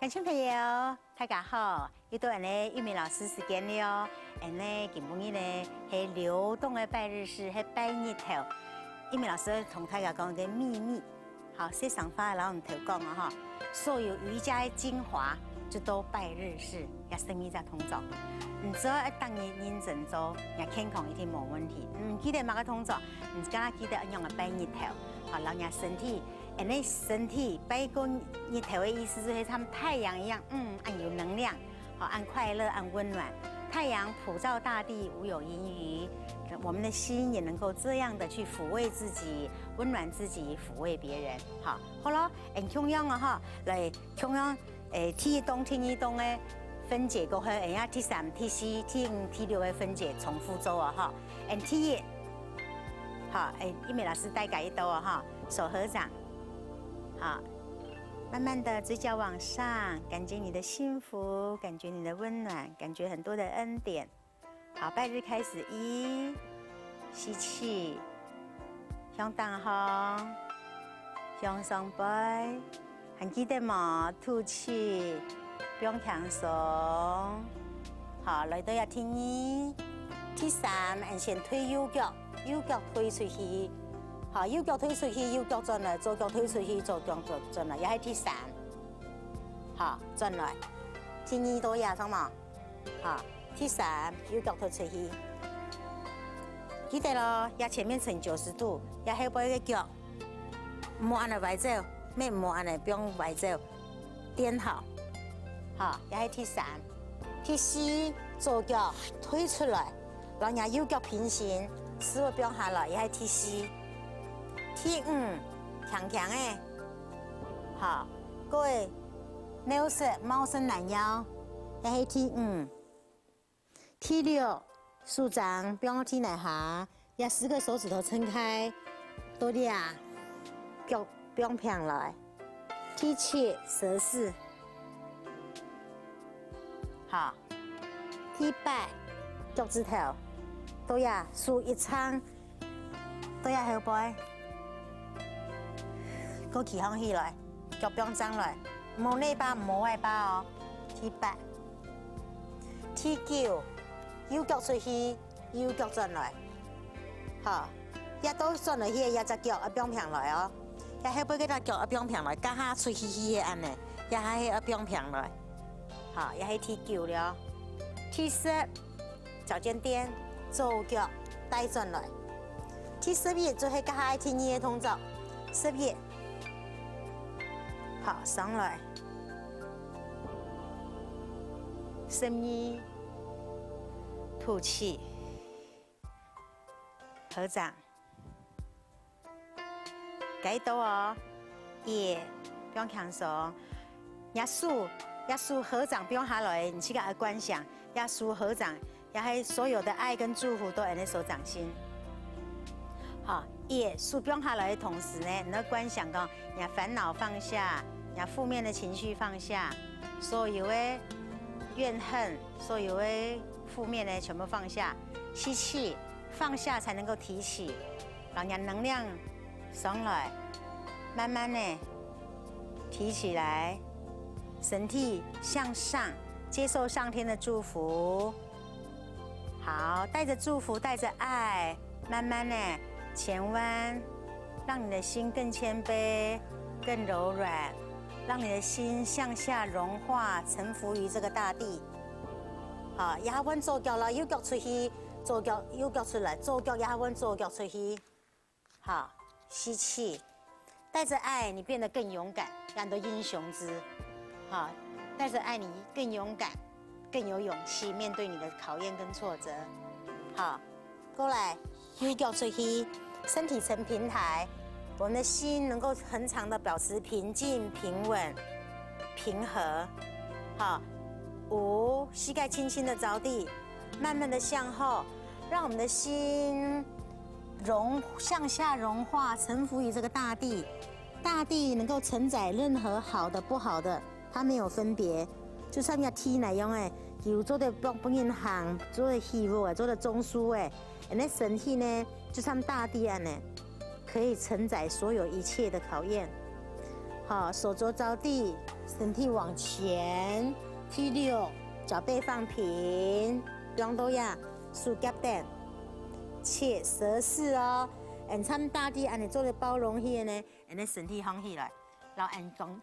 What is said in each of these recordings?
观众朋友，大家好！又到玉美老师时间了。今晡日呢，是流动的拜日式，是拜日头。玉美老师同大家讲一个秘密，好，说上发老唔头讲啊哈，所有瑜伽的精华就都拜日式，也生意在通做。只要当你认真做，也健康一定冇问题。记得马个通做，刚刚记得用个拜日头，好，让人身体。身体拜过日头的意思就是像太阳一样，按有能量，好，按快乐，按温暖。太阳普照大地，无有阴余。我们的心也能够这样的去抚慰自己，温暖自己，抚慰别人。好了，同样啊哈，来同样T 动 T 动的分解过后，T 3 T 4 T 5 T 6的分解重复做啊哈，T 好，玉美老师带改一刀啊哈，手合掌。好，慢慢的嘴角往上，感觉你的幸福，感觉你的温暖，感觉很多的恩典。好，拜日开始，吸气，向当方，向上背，还记得吗？吐气，不用轻松。好，来到T 2、T 3，先推右脚，右脚推出去。好，右脚推出去，右脚转来，左脚推出去，左脚转来，也係T 3。好，轉來，T 2都也上嘛。好，T 3，右腳推出去。記得咯，也前面呈90度，也後背個腳，唔好按嚟歪走，咩唔好按嚟，不用歪走，顛好。好，也係T 3。T 4，左腳推出來，讓人右腳平行，使我不用下來，也係T 4。T 5，強強誒，好，各位，6式貓伸懶腰，也係T 5。T 6，豎掌，不用踢奶下，也10個手指頭撐開，多啲啊，腳不用平來。T 7，蛇式，好。T 8，腳趾頭，都呀，豎一撐，都呀後背。個起向起來，腳不用張來，冇內八冇外八哦。T 8，T 9，右腳出去，右腳轉來，好，也都轉來去，也隻腳不用平來哦，也後背嗰隻腳不用平來，加下出去嘅安尼，也係不用平來，好，也係T 9了。T 10，腳尖墊，左腳帶轉來。T 11就係加下T 2嘅動作，11。好，上來，深一，吐氣，合掌，改刀哦，也不用輕鬆，也數合掌不用下來，你去個觀想，也數合掌，也係所有的愛跟祝福都在你手掌心。好，也數不用下來的同時呢，你的觀想講，你煩惱放下。把負面的情緒放下，所有的怨恨，所有的負面的全部放下。吸氣，放下才能夠提起，讓人能量上來，慢慢的提起來，身體向上，接受上天的祝福。好，帶着祝福，帶着愛，慢慢的前彎，讓你的心更謙卑，更柔軟。讓你的心向下融化，臣服於這個大地。好，也揾左腳啦，右腳出去，左腳右腳出來，左腳也揾左腳出去。好，吸氣，帶着愛，你變得更勇敢，讓你的英雄之。好，帶着愛，你更勇敢，更有勇氣面對你的考驗跟挫折。好，過來，右腳出去，身體呈平台。我們的心能夠恆常的保持平靜、平穩、平和。好，5，膝蓋輕輕的着地，慢慢的向後，讓我們的心向下融化，臣服於這個大地。大地能夠承載任何好的、不好的，它沒有分別。就像一天那樣誒，有做得不銀行，做得希望，做得中樞誒，那身體呢，就像大地安呢。可以承載所有一切的考驗。好，手肘着地，身体往前，T6，脚背放平，不用多呀，手夹等，7蛇式哦，参大地安尼做的包容起呢，安尼身体放起来，然后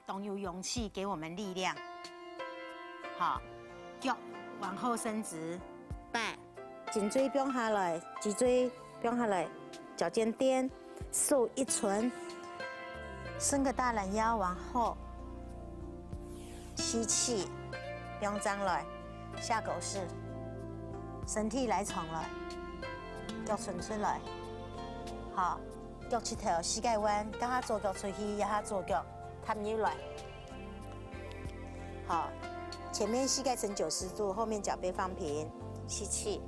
动有勇气给我们力量，好，脚往后伸直，8，颈椎绷下来，脊椎绷下来，脚尖颠，手一唇，伸个大懒腰往后。吸气，不用张来，下狗式，身体来床来，脚伸出来，好，脚七头，膝盖弯，加下左脚出去，压下左脚，探入来，好，前面膝盖呈90度，后面脚背放平，吸气，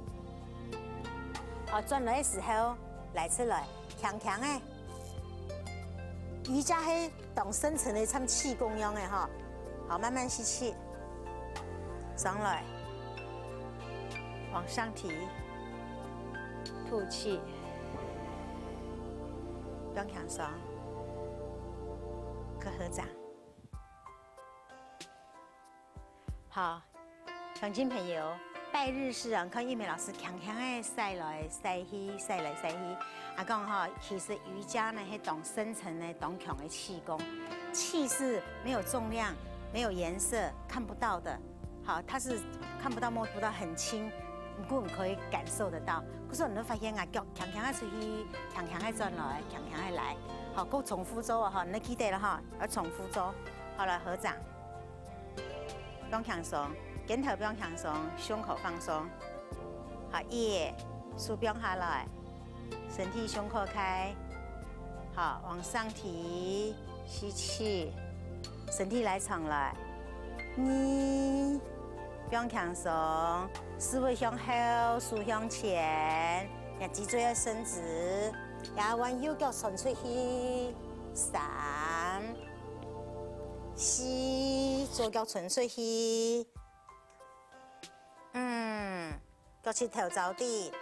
好，转来的时候来出来，强强的，瑜伽迄动深层的参气功用的哈。好，慢慢吸气，上来，往上提，吐气，不用强松，可合掌。好，乡亲朋友，拜日式啊，看玉梅老师强强的晒来晒去，晒来晒去。啊，讲哈，其实瑜伽呢，是懂深层的、懂强的气功，气是没有重量。没有颜色，看不到的，好，它是看不到、摸不到，很轻，不过可以感受得到。可是你会发现啊，脚强强的出去，强强的转来，强强的来，好，够重复做啊哈，你记得了哈，要重复做。好了，合掌，不用强松，肩头不用强松，胸口放松。好，手不用下来，身体胸廓开，好，往上提，吸气。身体来长来，你不用强松，思维向后，手向前，脊椎要伸直，然后往右脚伸出去，3、4，左脚伸出去，脚趾头着地，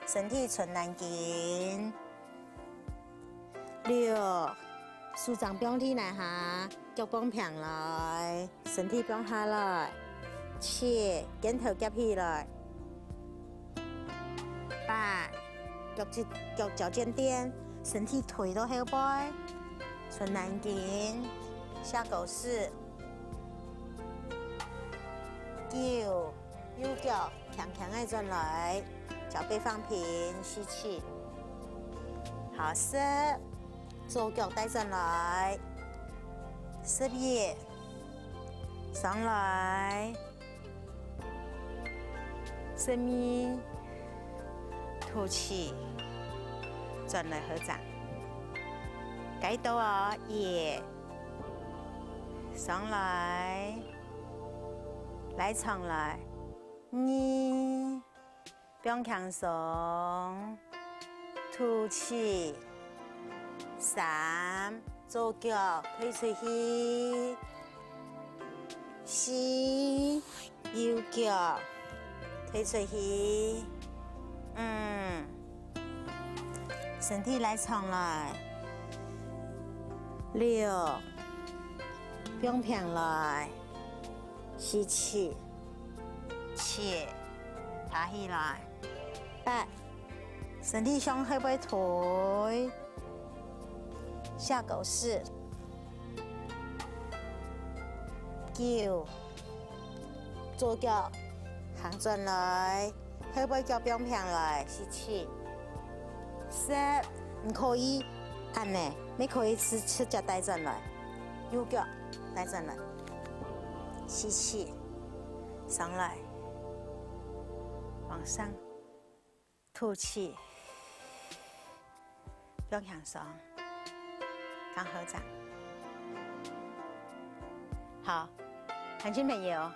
身体纯南筋，6。手掌绷起来哈，脚绷平来，身体绷下来，7，肩头夹起来，8，脚尖颠，身体腿到后背，纯南筋，下狗式，9，右脚强强的转来，脚背放平，吸气，好，10。左脚带上来，11，上来，12，吐气，转来合掌，改到啊，1，上来，来长来，2，不用强松，吐气。3，左脚推出去，4，右脚推出去，身体来长来，6，绷平来，吸气，7，爬起来，8，身体向后背推。下狗式，9，左脚行转来，后背脚绷平来，吸气。10，你可以按呢，你可以赤脚带转来，右脚带转来，吸气，上来，往上，吐气，不用强松。刚合掌，好，乡亲朋友，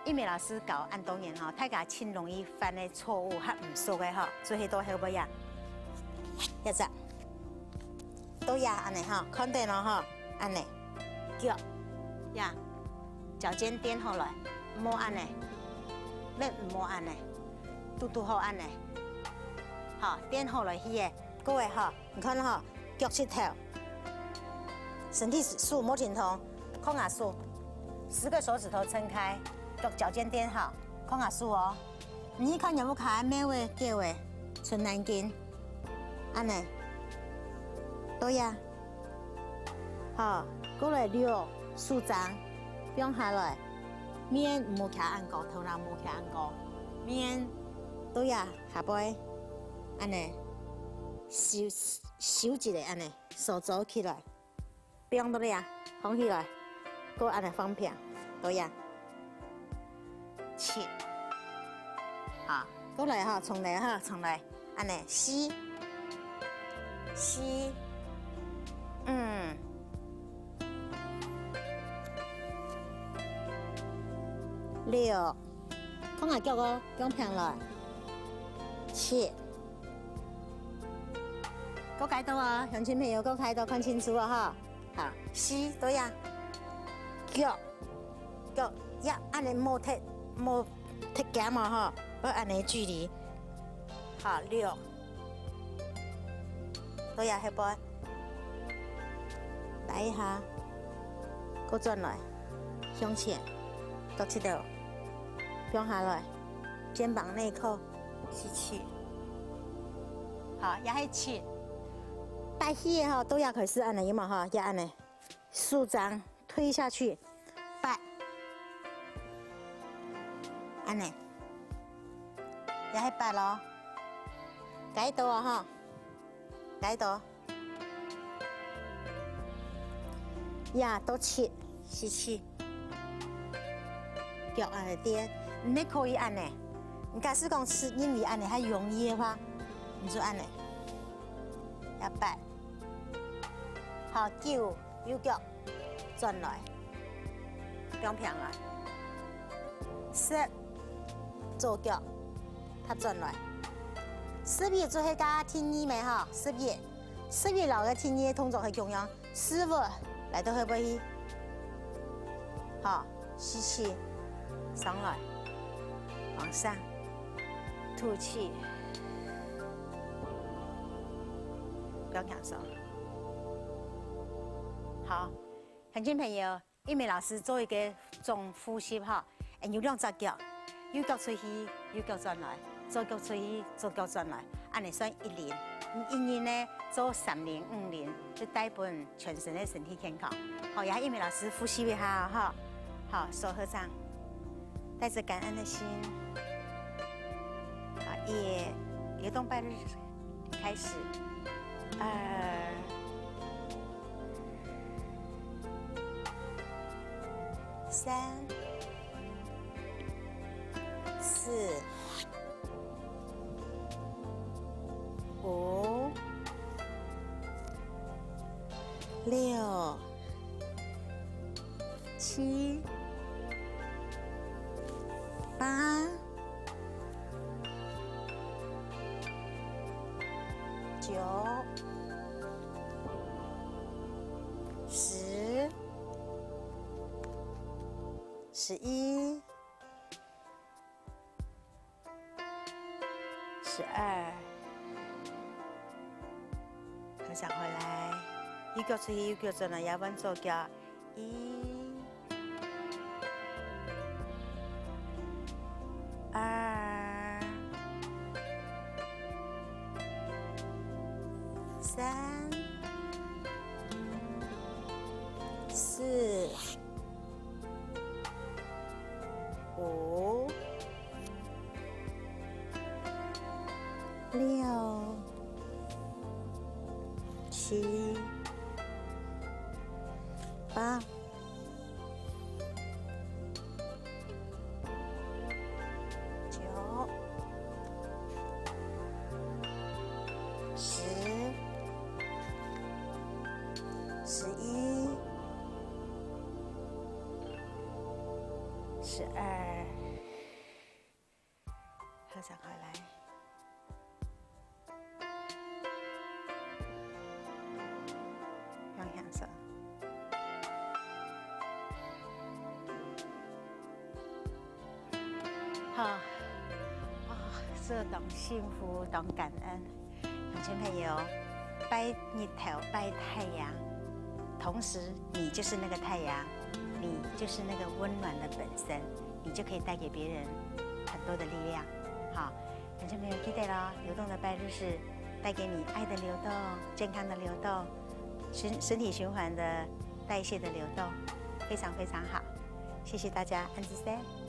玉梅老师教按当然哈，大家轻容易犯的错误和唔熟的哈，做许多好不呀？一只，都呀安尼哈，看到了哈，安尼，脚呀，脚尖颠后来，摸安尼，咩唔摸安尼，嘟好安尼，好，颠后来去的，各位哈，你看哈，脚趾头。身体竖摸挺痛，靠牙竖， 10个手指头撑开，脚尖踮好，空下竖哦。你看有没有卡咩位叫位，伸南筋，安尼，对呀。好，过来6竖张，放下来，面唔好卡按高，头脑唔好卡按高，面对呀，下背，安尼，收一个安尼，手肘起来，放到呀，放起来，过安尼放平，对呀。7，好，过来哈，重来哈，重来，安尼4，6，空下脚哦，放平来，7，各开刀啊，乡亲朋友，各开刀看清楚啊哈，好，4，对呀，脚呀，安尼冇踢脚嘛哈，要安尼距离，好6，对呀，下背，来一下，搁转来，向前，到这度。放下来，肩膀内扣，吸气。好，也系7。带气的哈，都要可是安尼嘛哈，也安尼，竖张推下去，8，安尼，也系8咯。改刀啊哈，改刀，呀都7，吸气，脚安尼颠。你可以按呢，你假使讲吃因为按呢还容易的话，你就按呢，要8，好9，右脚转来，放平来，10，左脚，它转来，11做迄家天衣咪哈，11老嘅天衣通常係咁樣，15嚟到去背，好吸氣，上來。往上，吐气，不要享受。好，乡亲朋友，玉美老师做一个总呼吸哈，有2只脚，右脚出去，右脚转来，左脚出去，左脚转来，按你算1连。1连呢做3连、5连，就带本全身的身体健康。好，也玉美老师呼吸一下哈，好，手合掌，带着感恩的心。也流动拜日开始，2、3、4、5、6、7、8、9、10、11、12，合掌回来，右脚出去，右脚转来，压弯左脚，1、2、3、4、5、6、7、8、9、10、11、12，合掌回来。让享受。好，这懂幸福，懂感恩。乡亲朋友，拜日头，拜太阳，同时你就是那个太阳，你就是那个温暖的本身，你就可以带给别人很多的力量。好，观众朋友记得咯，流动的拜日式带给你爱的流动、健康的流动、身体循环的代谢的流动，非常非常好。谢谢大家，安之森。